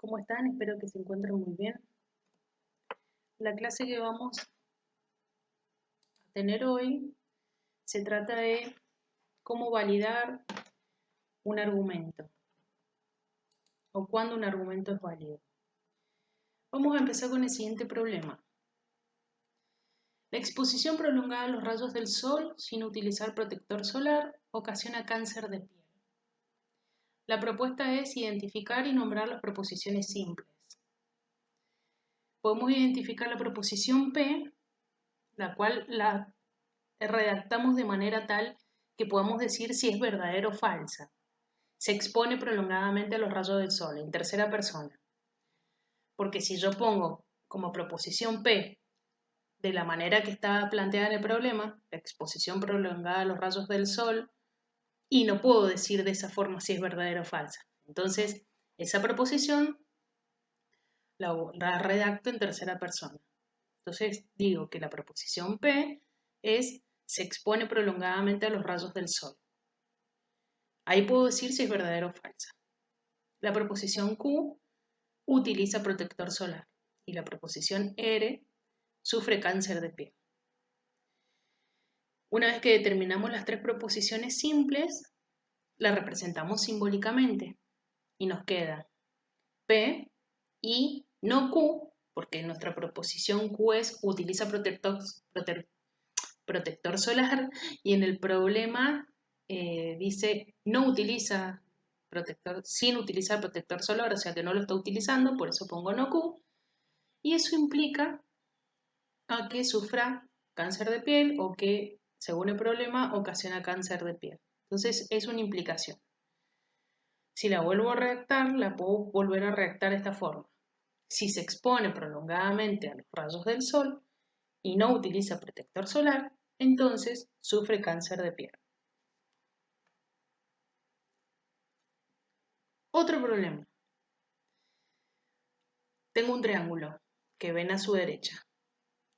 ¿Cómo están? Espero que se encuentren muy bien. La clase que vamos a tener hoy se trata de cómo validar un argumento o cuándo un argumento es válido. Vamos a empezar con el siguiente problema. La exposición prolongada a los rayos del sol sin utilizar protector solar ocasiona cáncer de piel. La propuesta es identificar y nombrar las proposiciones simples. Podemos identificar la proposición P, la cual la redactamos de manera tal que podamos decir si es verdadera o falsa. Se expone prolongadamente a los rayos del sol, en tercera persona. Porque si yo pongo como proposición P, de la manera que está planteada en el problema, la exposición prolongada a los rayos del sol, y no puedo decir de esa forma si es verdadera o falsa. Entonces, esa proposición la redacto en tercera persona. Entonces, digo que la proposición P se expone prolongadamente a los rayos del sol. Ahí puedo decir si es verdadera o falsa. La proposición Q utiliza protector solar y la proposición R sufre cáncer de piel. Una vez que determinamos las tres proposiciones simples, las representamos simbólicamente y nos queda P y no Q, porque nuestra proposición Q utiliza protector solar y en el problema dice no utiliza protector, sin utilizar protector solar, o sea que no lo está utilizando, por eso pongo no Q, y eso implica a que sufra cáncer de piel o que, según el problema, ocasiona cáncer de piel. Entonces es una implicación. Si la vuelvo a redactar, la puedo volver a redactar de esta forma. Si se expone prolongadamente a los rayos del sol y no utiliza protector solar, entonces sufre cáncer de piel. Otro problema. Tengo un triángulo que ven a su derecha.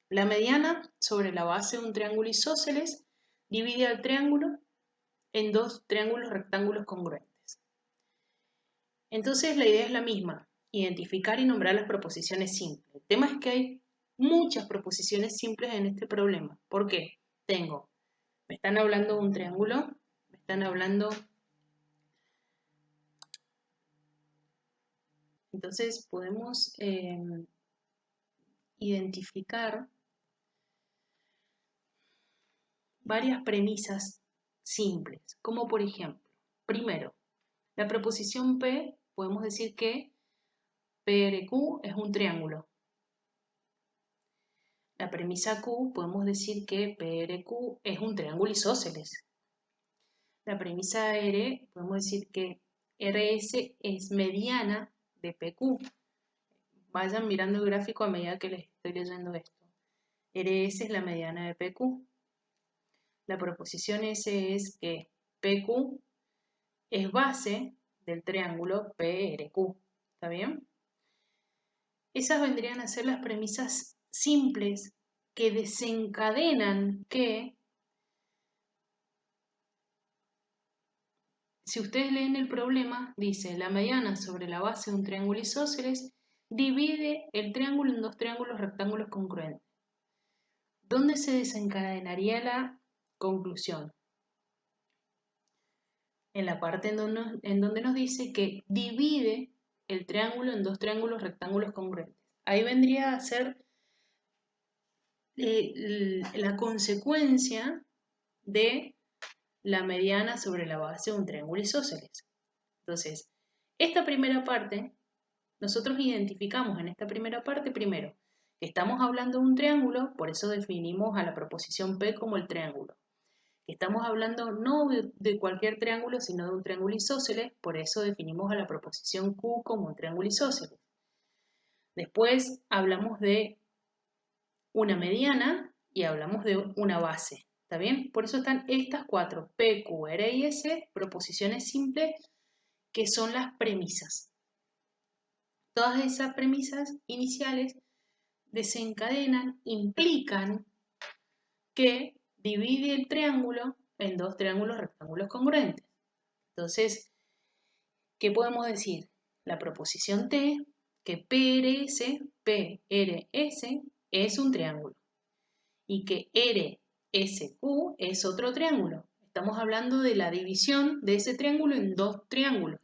La mediana sobre la base de un triángulo isósceles divide al triángulo en dos triángulos rectángulos congruentes. Entonces la idea es la misma, identificar y nombrar las proposiciones simples. El tema es que hay muchas proposiciones simples en este problema. ¿Por qué? Me están hablando de un triángulo, me están hablando... Entonces podemos identificar varias premisas simples, como por ejemplo, primero, la proposición P, podemos decir que PRQ es un triángulo. La premisa Q, podemos decir que PRQ es un triángulo isósceles. La premisa R, podemos decir que RS es mediana de PQ. Vayan mirando el gráfico a medida que les estoy leyendo esto. RS es la mediana de PQ. La proposición S es que PQ es base del triángulo PRQ. ¿Está bien? Esas vendrían a ser las premisas simples que desencadenan que, si ustedes leen el problema, dice la mediana sobre la base de un triángulo isósceles divide el triángulo en dos triángulos rectángulos congruentes. ¿Dónde se desencadenaría la conclusión? En la parte en donde nos dice que divide el triángulo en dos triángulos rectángulos congruentes. Ahí vendría a ser la consecuencia de la mediana sobre la base de un triángulo isósceles. Entonces, esta primera parte, nosotros identificamos en esta primera parte primero que estamos hablando de un triángulo, por eso definimos a la proposición P como el triángulo. Estamos hablando no de cualquier triángulo, sino de un triángulo isósceles, por eso definimos a la proposición Q como un triángulo isósceles. Después hablamos de una mediana y hablamos de una base, ¿está bien? Por eso están estas cuatro, P, Q, R y S, proposiciones simples, que son las premisas. Todas esas premisas iniciales desencadenan, implican que divide el triángulo en dos triángulos rectángulos congruentes. Entonces, ¿qué podemos decir? La proposición T que PRS es un triángulo y que RSQ es otro triángulo. Estamos hablando de la división de ese triángulo en dos triángulos.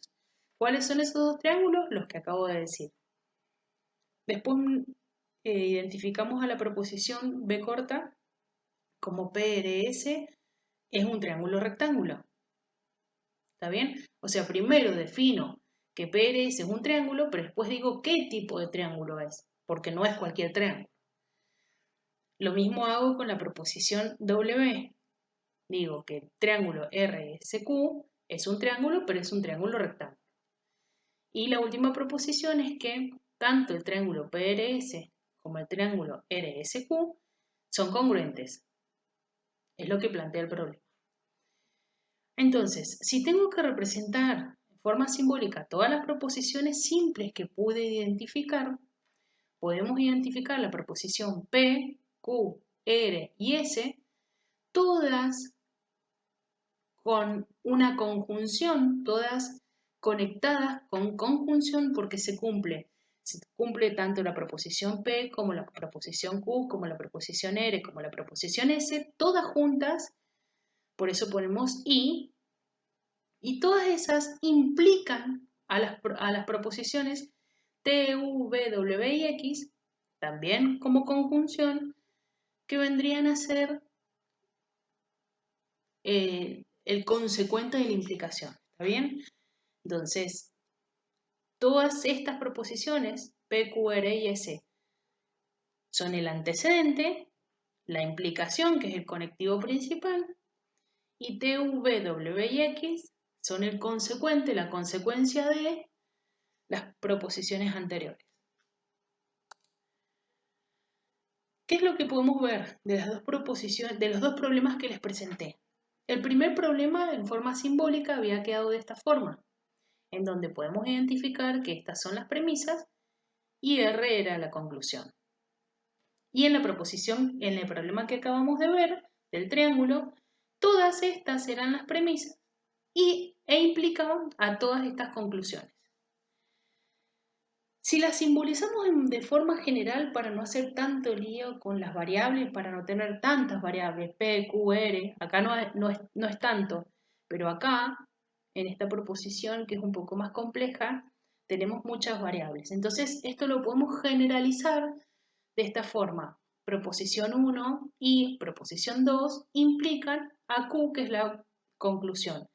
¿Cuáles son esos dos triángulos? Los que acabo de decir. Después identificamos a la proposición B corta como PRS es un triángulo rectángulo. ¿Está bien? O sea, primero defino que PRS es un triángulo, pero después digo qué tipo de triángulo es, porque no es cualquier triángulo. Lo mismo hago con la proposición W. Digo que el triángulo RSQ es un triángulo, pero es un triángulo rectángulo. Y la última proposición es que tanto el triángulo PRS como el triángulo RSQ son congruentes. Es lo que plantea el problema. Entonces, si tengo que representar de forma simbólica todas las proposiciones simples que pude identificar, podemos identificar la proposición P, Q, R y S, todas con una conjunción, todas conectadas con conjunción porque se cumple tanto la proposición P como la proposición Q, como la proposición R, como la proposición S, todas juntas, por eso ponemos I, y todas esas implican a las proposiciones T, U, V, W y X, también como conjunción, que vendrían a ser el consecuente de la implicación. ¿Está bien? Entonces, todas estas proposiciones, P, Q, R y S, son el antecedente, la implicación, que es el conectivo principal, y T, U, V, W y X son el consecuente, la consecuencia de las proposiciones anteriores. ¿Qué es lo que podemos ver de las dos proposiciones, de los dos problemas que les presenté? El primer problema, en forma simbólica, había quedado de esta forma, en donde podemos identificar que estas son las premisas y R era la conclusión. Y en la proposición, en el problema que acabamos de ver, del triángulo, todas estas eran las premisas e implicaban a todas estas conclusiones. Si las simbolizamos de forma general para no hacer tanto lío con las variables, para no tener tantas variables, P, Q, R, acá no es tanto, pero acá, en esta proposición que es un poco más compleja, tenemos muchas variables. Entonces, esto lo podemos generalizar de esta forma. Proposición 1 y proposición 2 implican a Q, que es la conclusión.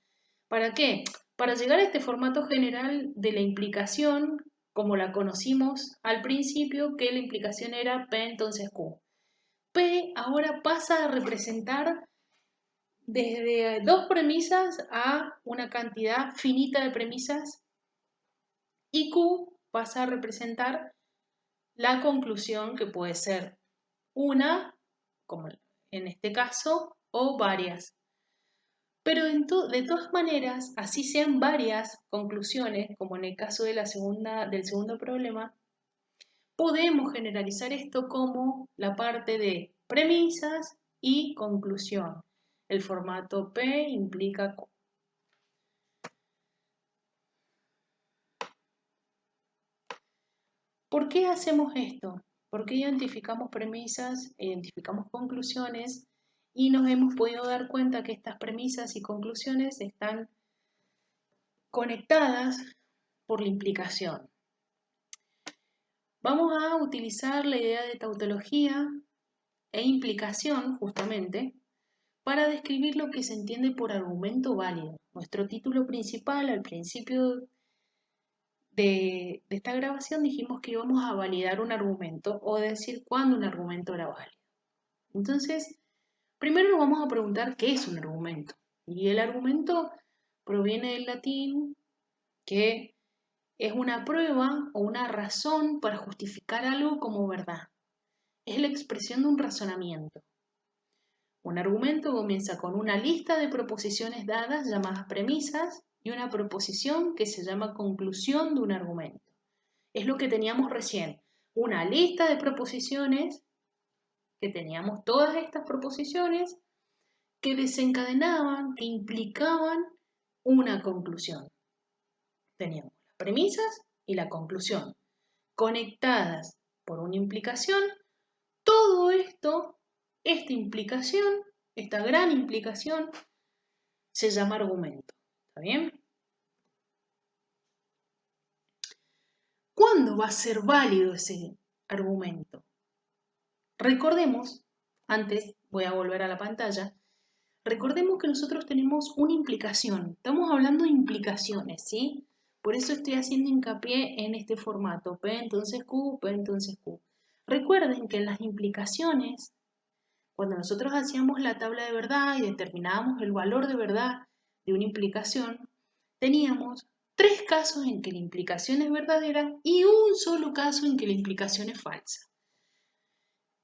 ¿Para qué? Para llegar a este formato general de la implicación, como la conocimos al principio, que la implicación era P entonces Q. P ahora pasa a representar desde dos premisas a una cantidad finita de premisas y Q pasa a representar la conclusión, que puede ser una, como en este caso, o varias. Pero de todas maneras, así sean varias conclusiones, como en el caso de del segundo problema, podemos generalizar esto como la parte de premisas y conclusión. El formato P implica Q. ¿Por qué hacemos esto? ¿Por qué identificamos premisas, identificamos conclusiones y nos hemos podido dar cuenta que estas premisas y conclusiones están conectadas por la implicación? Vamos a utilizar la idea de tautología e implicación, justamente, para describir lo que se entiende por argumento válido. Nuestro título principal, al principio de esta grabación, dijimos que íbamos a validar un argumento o decir cuándo un argumento era válido. Entonces, primero nos vamos a preguntar qué es un argumento. Y el argumento proviene del latín, que es una prueba o una razón para justificar algo como verdad. Es la expresión de un razonamiento. Un argumento comienza con una lista de proposiciones dadas llamadas premisas y una proposición que se llama conclusión de un argumento. Es lo que teníamos recién, una lista de proposiciones, que teníamos todas estas proposiciones que desencadenaban, que implicaban una conclusión. Teníamos las premisas y la conclusión. conectadas por una implicación, todo esto, esta implicación, esta gran implicación, se llama argumento. ¿Está bien? ¿Cuándo va a ser válido ese argumento? Recordemos, antes voy a volver a la pantalla, recordemos que nosotros tenemos una implicación. Estamos hablando de implicaciones, ¿sí? Por eso estoy haciendo hincapié en este formato, P entonces Q, P entonces Q. Recuerden que en las implicaciones, cuando nosotros hacíamos la tabla de verdad y determinábamos el valor de verdad de una implicación, teníamos 3 casos en que la implicación es verdadera y un solo caso en que la implicación es falsa.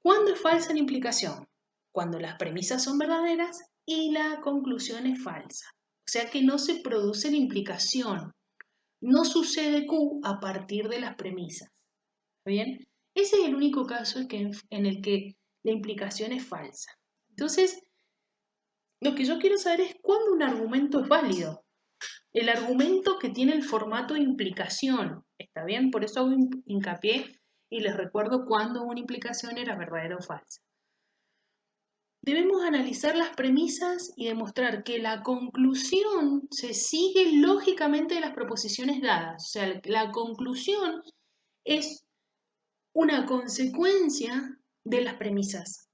¿Cuándo es falsa la implicación? Cuando las premisas son verdaderas y la conclusión es falsa. O sea que no se produce la implicación. No sucede Q a partir de las premisas. ¿Está bien? Ese es el único caso en el que la implicación es falsa. Entonces, lo que yo quiero saber es cuándo un argumento es válido. El argumento que tiene el formato de implicación. ¿Está bien? Por eso hago hincapié y les recuerdo cuándo una implicación era verdadera o falsa. Debemos analizar las premisas y demostrar que la conclusión se sigue lógicamente de las proposiciones dadas. O sea, la conclusión es una consecuencia de las premisas.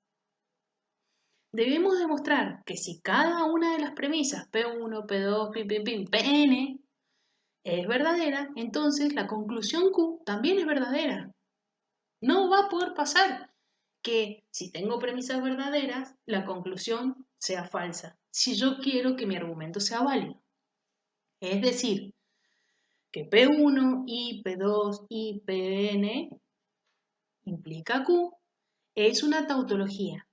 Debemos demostrar que si cada una de las premisas, P1, P2, Pn, es verdadera, entonces la conclusión Q también es verdadera. No va a poder pasar que si tengo premisas verdaderas, la conclusión sea falsa, si yo quiero que mi argumento sea válido. Es decir, que P1 y P2 y Pn implica Q, es una tautología.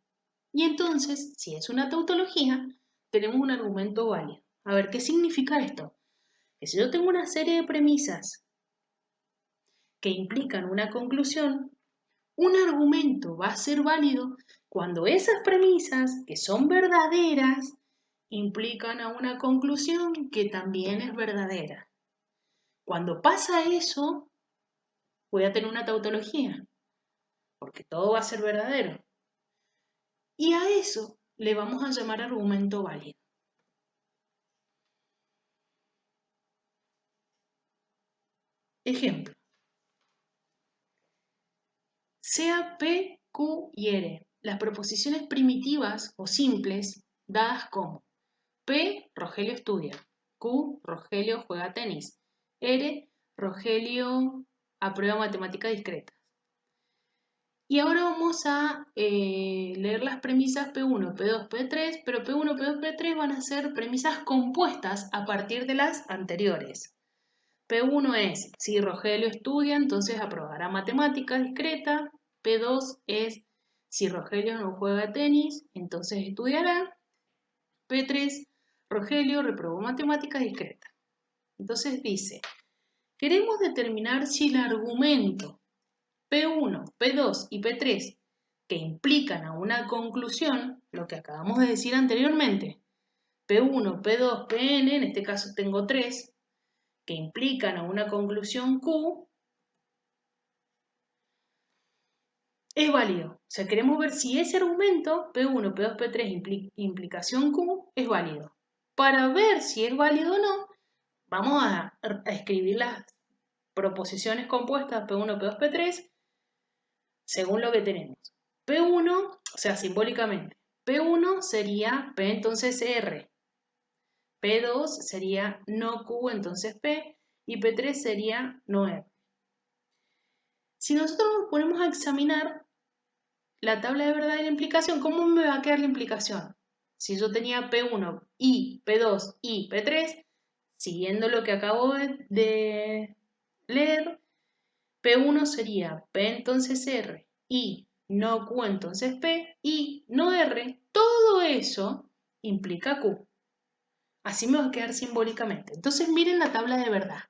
Y entonces, si es una tautología, tenemos un argumento válido. A ver, ¿qué significa esto? Que si yo tengo una serie de premisas que implican una conclusión, un argumento va a ser válido cuando esas premisas, que son verdaderas, implican a una conclusión que también es verdadera. Cuando pasa eso, voy a tener una tautología, porque todo va a ser verdadero. Y a eso le vamos a llamar argumento válido. Ejemplo. Sea P, Q y R las proposiciones primitivas o simples dadas como P, Rogelio estudia, Q, Rogelio juega tenis, R, Rogelio aprueba matemáticas discretas. Y ahora vamos a leer las premisas P1, P2, P3, pero P1, P2, P3 van a ser premisas compuestas a partir de las anteriores. P1 es, si Rogelio estudia, entonces aprobará matemática discreta. P2 es, si Rogelio no juega tenis, entonces estudiará. P3, Rogelio reprobó matemática discreta. Entonces dice, queremos determinar si el argumento P1, P2 y P3 que implican a una conclusión, lo que acabamos de decir anteriormente, P1, P2, Pn, en este caso tengo 3, que implican a una conclusión Q, es válido. O sea, queremos ver si ese argumento, P1, P2, P3, implicación Q, es válido. Para ver si es válido o no, vamos a escribir las proposiciones compuestas P1, P2, P3 según lo que tenemos. P1, o sea, simbólicamente, P1 sería P entonces R, P2 sería no Q entonces P y P3 sería no R. Si nosotros nos ponemos a examinar la tabla de verdad y la implicación, ¿cómo me va a quedar la implicación? Si yo tenía P1 y P2 y P3, siguiendo lo que acabo de leer, P1 sería P entonces R y no Q entonces P y no R, todo eso implica Q. Así me va a quedar simbólicamente. Entonces miren la tabla de verdad.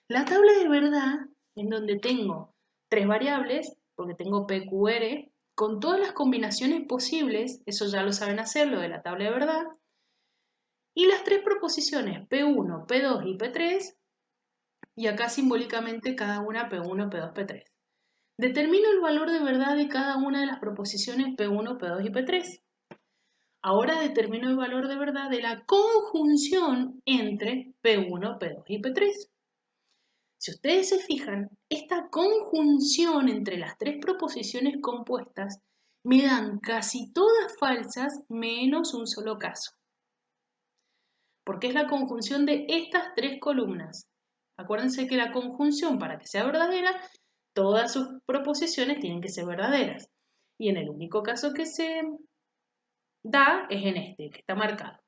La tabla de verdad, en donde tengo 3 variables, porque tengo PQR, con todas las combinaciones posibles, eso ya lo saben hacer, lo de la tabla de verdad, y las 3 proposiciones P1, P2 y P3 y acá simbólicamente cada una P1, P2, P3. Determino el valor de verdad de cada una de las proposiciones P1, P2 y P3. Ahora determino el valor de verdad de la conjunción entre P1, P2 y P3. Si ustedes se fijan, esta conjunción entre las tres proposiciones compuestas me dan casi todas falsas menos un solo caso. Porque es la conjunción de estas tres columnas. Acuérdense que la conjunción, para que sea verdadera, todas sus proposiciones tienen que ser verdaderas. Y en el único caso que se da es en este, que está marcado.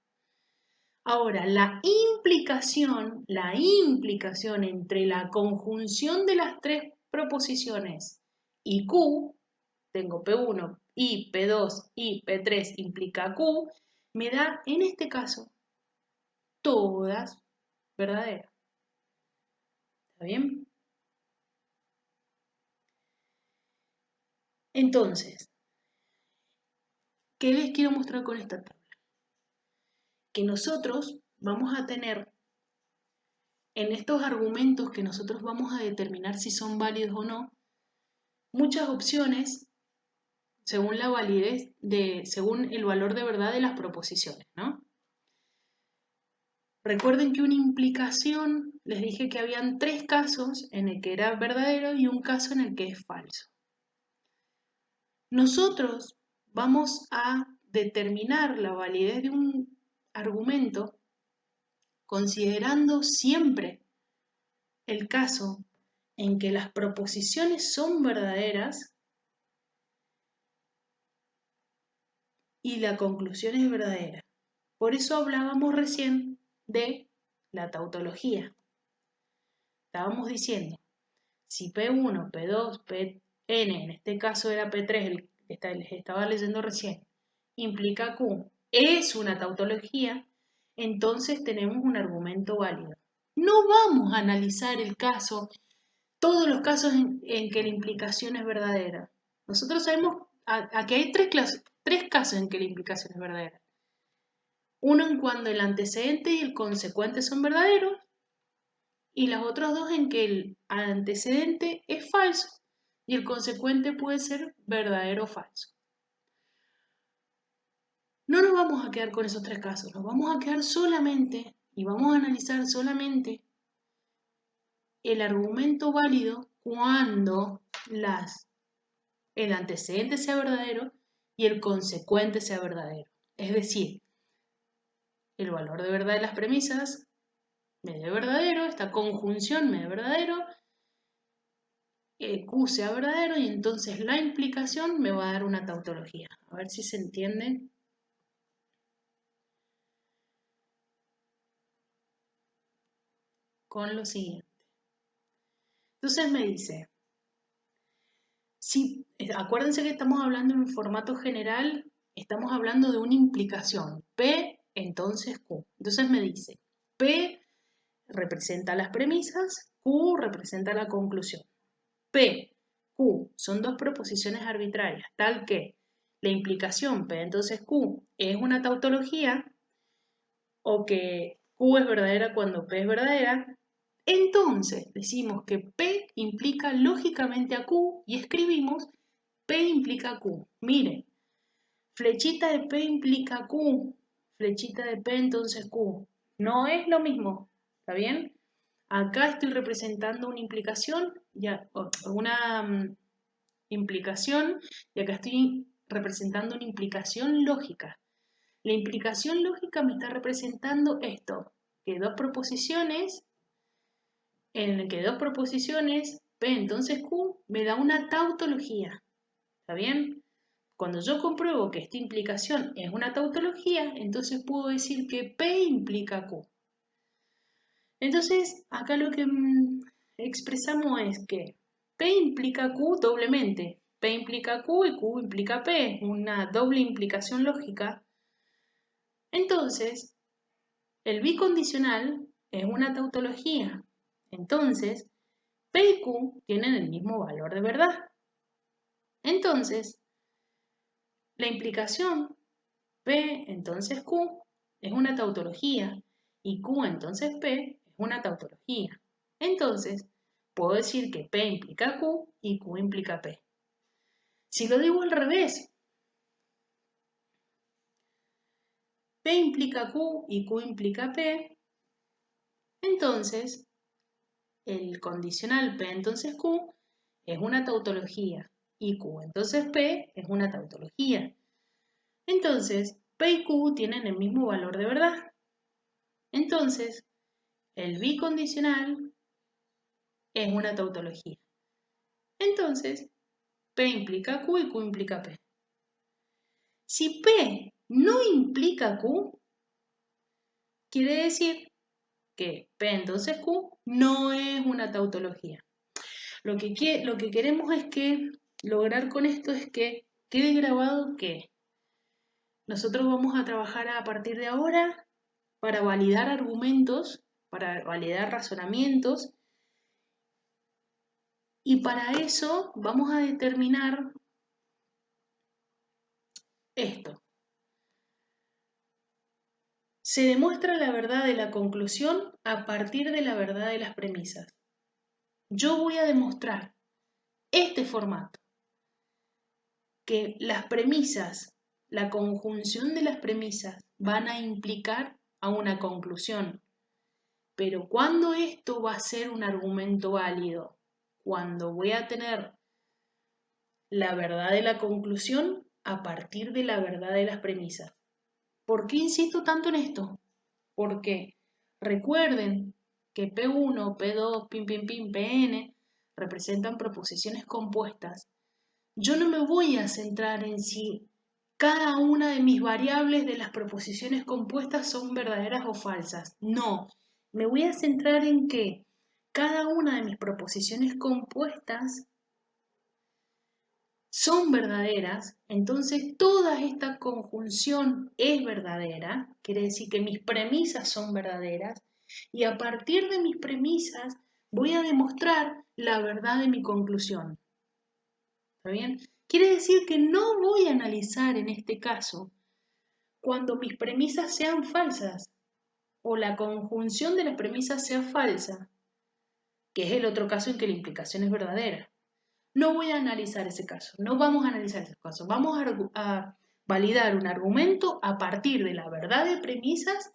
Ahora, la implicación entre la conjunción de las tres proposiciones y Q, tengo P1 y P2 y P3 implica Q, me da en este caso todas verdaderas. ¿Está bien? Entonces, ¿qué les quiero mostrar con esta tabla? Que nosotros vamos a tener en estos argumentos que nosotros vamos a determinar si son válidos o no, muchas opciones según la validez según el valor de verdad de las proposiciones, ¿no? Recuerden que una implicación, les dije que habían tres casos en el que era verdadero y un caso en el que es falso. Nosotros vamos a determinar la validez de un argumento considerando siempre el caso en que las proposiciones son verdaderas y la conclusión es verdadera. Por eso hablábamos recién de la tautología. Estábamos diciendo, si P1, P2, Pn, en este caso era P3, el que les estaba leyendo recién, implica Q, es una tautología, entonces tenemos un argumento válido. No vamos a analizar el caso, todos los casos en que la implicación es verdadera. Nosotros sabemos, aquí hay tres casos en que la implicación es verdadera. Uno en cuando el antecedente y el consecuente son verdaderos y los otros dos en que el antecedente es falso y el consecuente puede ser verdadero o falso. No nos vamos a quedar con esos tres casos, nos vamos a quedar solamente y vamos a analizar solamente el argumento válido cuando el antecedente sea verdadero y el consecuente sea verdadero. Es decir, el valor de verdad de las premisas me dé verdadero, esta conjunción me dé verdadero, Q sea verdadero y entonces la implicación me va a dar una tautología. A ver si se entiende. Con lo siguiente. Entonces me dice, si, acuérdense que estamos hablando en un formato general, estamos hablando de una implicación. P, entonces Q. Entonces me dice, P representa las premisas, Q representa la conclusión. P, Q son dos proposiciones arbitrarias, tal que la implicación P entonces Q es una tautología o que Q es verdadera cuando P es verdadera, entonces decimos que P implica lógicamente a Q y escribimos P implica Q. Miren, flechita de P implica Q, flechita de P entonces Q. No es lo mismo, ¿está bien? Acá estoy representando una implicación, implicación y acá estoy representando una implicación lógica. La implicación lógica me está representando esto, que dos proposiciones, P entonces Q, me da una tautología. ¿Está bien? Cuando yo compruebo que esta implicación es una tautología, entonces puedo decir que P implica Q. Entonces, acá lo que expresamos es que P implica Q doblemente. P implica Q y Q implica P, una doble implicación lógica. Entonces, el bicondicional es una tautología. Entonces, P y Q tienen el mismo valor de verdad. Entonces, la implicación P entonces Q es una tautología y Q entonces P es una tautología. Entonces, puedo decir que P implica Q y Q implica P. Si lo digo al revés, P implica Q y Q implica P, entonces el condicional P entonces Q es una tautología y Q entonces P es una tautología. Entonces, P y Q tienen el mismo valor de verdad. Entonces, el bicondicional es una tautología. Entonces, P implica Q y Q implica P. Si P no implica Q, quiere decir que P entonces Q no es una tautología. Lo que queremos es que lograr con esto es que quede grabado que nosotros vamos a trabajar a partir de ahora para validar argumentos, para validar razonamientos, y para eso vamos a determinar esto. Se demuestra la verdad de la conclusión a partir de la verdad de las premisas. Yo voy a demostrar este formato, que las premisas, la conjunción de las premisas van a implicar a una conclusión. Pero ¿cuándo esto va a ser un argumento válido? Cuando voy a tener la verdad de la conclusión a partir de la verdad de las premisas. ¿Por qué insisto tanto en esto? Porque recuerden que P1, P2, Pn representan proposiciones compuestas. Yo no me voy a centrar en si cada una de mis variables de las proposiciones compuestas son verdaderas o falsas. No, me voy a centrar en que cada una de mis proposiciones compuestas son verdaderas, entonces toda esta conjunción es verdadera, quiere decir que mis premisas son verdaderas, y a partir de mis premisas voy a demostrar la verdad de mi conclusión. ¿Está bien? Quiere decir que no voy a analizar en este caso cuando mis premisas sean falsas o la conjunción de las premisas sea falsa, que es el otro caso en que la implicación es verdadera. No voy a analizar ese caso, no vamos a analizar ese caso. Vamos a validar un argumento a partir de la verdad de premisas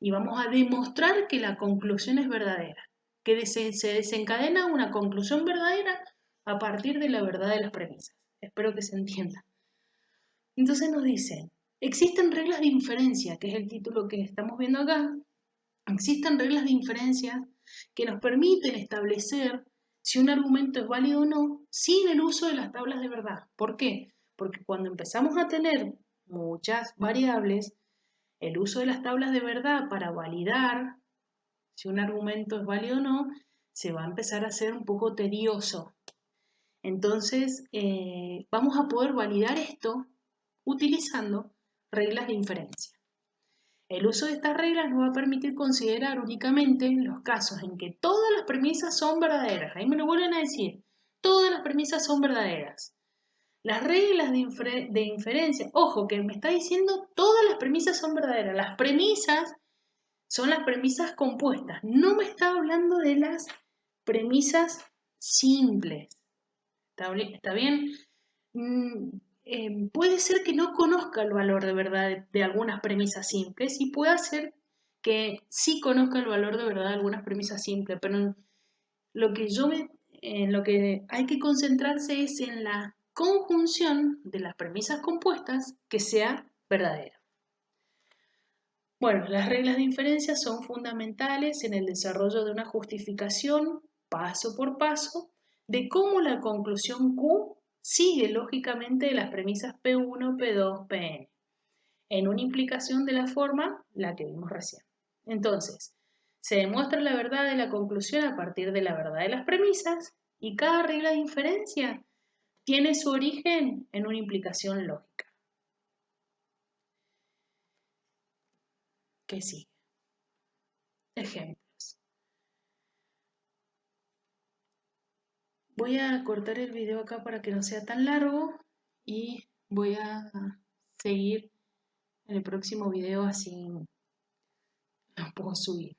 y vamos a demostrar que la conclusión es verdadera, que se desencadena una conclusión verdadera a partir de la verdad de las premisas. Espero que se entienda. Entonces nos dice, existen reglas de inferencia, que es el título que estamos viendo acá. Existen reglas de inferencia que nos permiten establecer si un argumento es válido o no sin el uso de las tablas de verdad. ¿Por qué? Porque cuando empezamos a tener muchas variables, el uso de las tablas de verdad para validar si un argumento es válido o no se va a empezar a hacer un poco tedioso. Entonces, vamos a poder validar esto utilizando reglas de inferencia. El uso de estas reglas nos va a permitir considerar únicamente los casos en que todas las premisas son verdaderas. Ahí me lo vuelven a decir. Todas las premisas son verdaderas. Las reglas de inferencia, ojo, que me está diciendo todas las premisas son verdaderas. Las premisas son las premisas compuestas. No me está hablando de las premisas simples. ¿Está bien? Puede ser que no conozca el valor de verdad de algunas premisas simples y puede ser que sí conozca el valor de verdad de algunas premisas simples, pero en lo que hay que concentrarse es en la conjunción de las premisas compuestas que sea verdadera. Bueno, las reglas de inferencia son fundamentales en el desarrollo de una justificación paso por paso de cómo la conclusión Q sigue lógicamente de las premisas P1, P2, Pn, en una implicación de la forma la que vimos recién. Entonces, se demuestra la verdad de la conclusión a partir de la verdad de las premisas y cada regla de inferencia tiene su origen en una implicación lógica. ¿Qué sigue? Ejemplos. Voy a cortar el video acá para que no sea tan largo y voy a seguir en el próximo video, así lo puedo subir.